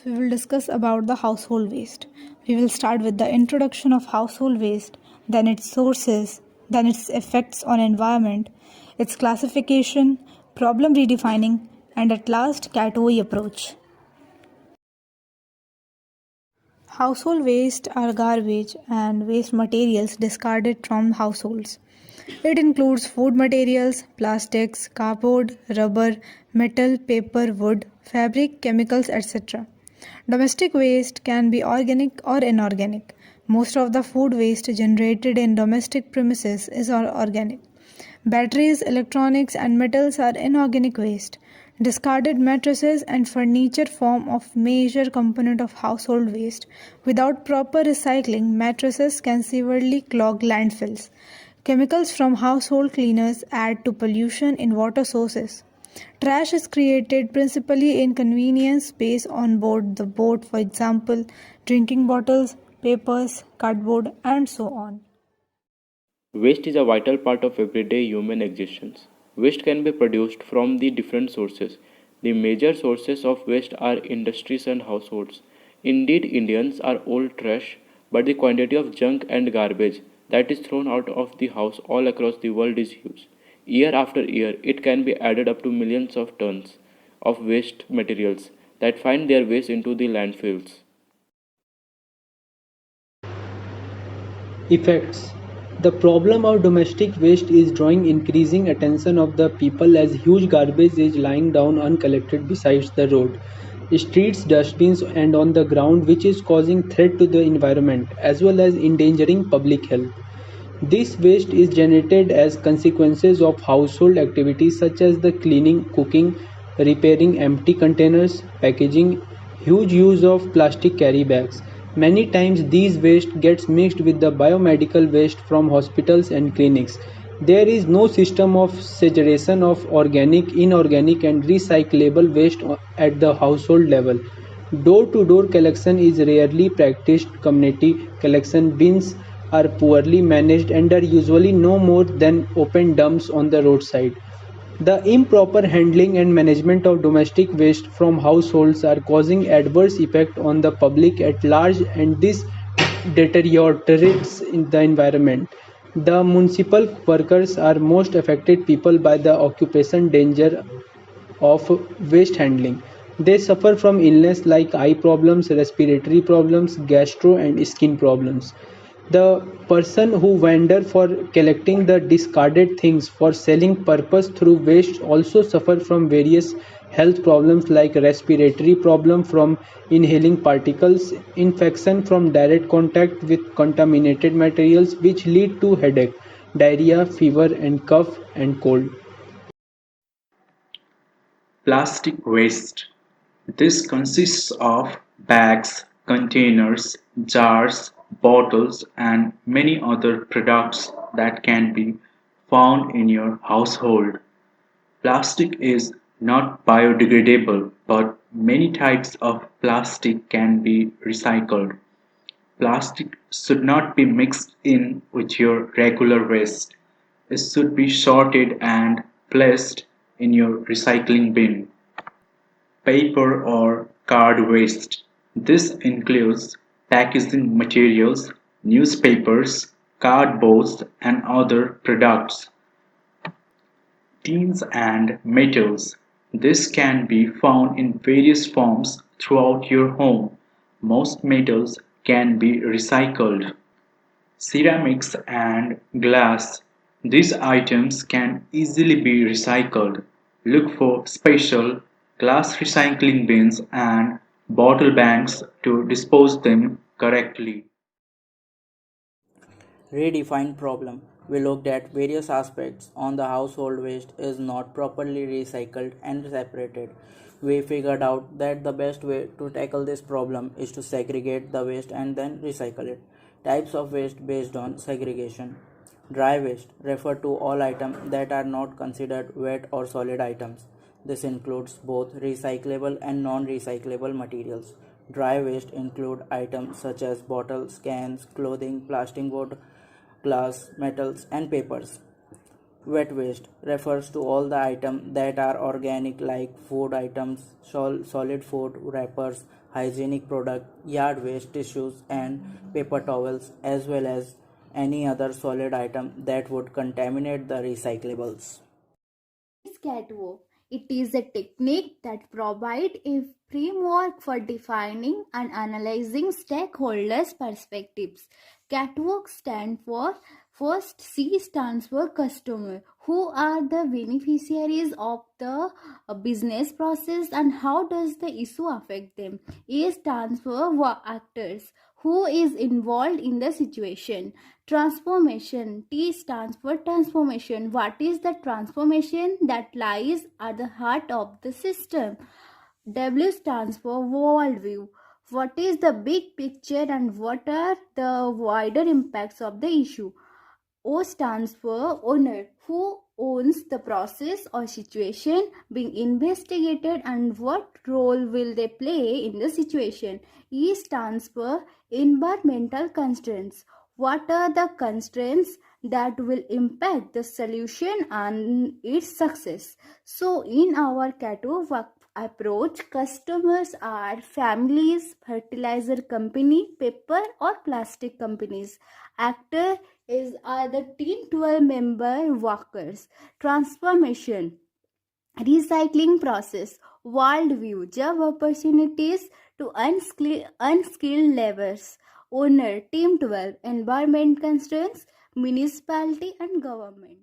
we will discuss about the household waste. We will start with the introduction of household waste, then its sources, then its effects on environment, its classification, problem redefining, and at last category approach. Household waste are garbage and waste materials discarded from households. It includes food materials, plastics, cardboard, rubber, metal, paper, wood, fabric, chemicals, etc. Domestic waste can be organic or inorganic. Most of the food waste generated in domestic premises is organic. Batteries, electronics, and metals are inorganic waste. Discarded mattresses and furniture form a major component of household waste. Without proper recycling, mattresses can severely clog landfills. Chemicals from household cleaners add to pollution in water sources. Trash is created principally in convenience space on board the boat, for example, drinking bottles, papers, cardboard, and so on. Waste is a vital part of everyday human existence. Waste can be produced from the different sources. The major sources of waste are industries and households. Indeed, Indians are old trash, but the quantity of junk and garbage that is thrown out of the house all across the world is huge. Year after year, it can be added up to millions of tons of waste materials that find their ways into the landfills. Effects. The problem of domestic waste is drawing increasing attention of the people as huge garbage is lying down uncollected beside the road, streets, dustbins and on the ground, which is causing threat to the environment as well as endangering public health. This waste is generated as consequences of household activities such as the cleaning, cooking, repairing empty containers, packaging, huge use of plastic carry bags. Many times these waste gets mixed with the biomedical waste from hospitals and clinics. There is no system of segregation of organic, inorganic and recyclable waste at the household level. Door-to-door collection is rarely practiced. Community collection bins are poorly managed and are usually no more than open dumps on the roadside. The improper handling and management of domestic waste from households are causing adverse effect on the public at large, and this deteriorates in the environment. The municipal workers are most affected people by the occupation danger of waste handling. They suffer from illness like eye problems, respiratory problems, gastro and skin problems. The person who vendor for collecting the discarded things for selling purpose through waste also suffer from various health problems like respiratory problem from inhaling particles, infection from direct contact with contaminated materials which lead to headache, diarrhea, fever and cough and cold. Plastic waste. This consists of bags, containers, jars, bottles, and many other products that can be found in your household. Plastic is not biodegradable, but many types of plastic can be recycled. Plastic should not be mixed in with your regular waste. It should be sorted and placed in your recycling bin. Paper or card waste. This includes packaging materials, newspapers, cardboards, and other products. Tins and metals. This can be found in various forms throughout your home. Most metals can be recycled. Ceramics and glass. These items can easily be recycled. Look for special glass recycling bins and bottle banks to dispose them correctly. Redefine problem. We looked at various aspects on the household waste is not properly recycled and separated. We figured out that the best way to tackle this problem is to segregate the waste and then recycle it. Types of waste based on segregation. Dry waste refer to all items that are not considered wet or solid items. This includes both recyclable and non-recyclable materials. Dry waste include items such as bottles, cans, clothing, plastic board, glass, metals, and papers. Wet waste refers to all the items that are organic like food items, solid food, wrappers, hygienic product, yard waste tissues and paper towels, as well as any other solid item that would contaminate the recyclables. Is catwalk. It is a technique that provides a framework for defining and analyzing stakeholders' perspectives. Catwalk stand for first C stands for customer. Who are the beneficiaries of the business process and how does the issue affect them? A stands for actors. Who is involved in the situation? Transformation. T stands for transformation. What is the transformation that lies at the heart of the system? W stands for worldview. What is the big picture and what are the wider impacts of the issue? O stands for owner. Who owns the process or situation being investigated and what role will they play in the situation? E stands for environmental constraints. What are the constraints that will impact the solution and its success? So in our CATO approach, customers are families, fertilizer company, paper or plastic companies. Actor are the Team 12 member workers. Transformation, recycling process, worldview, job opportunities to unskilled laborers. Owner, Team 12, environment constraints, municipality and government.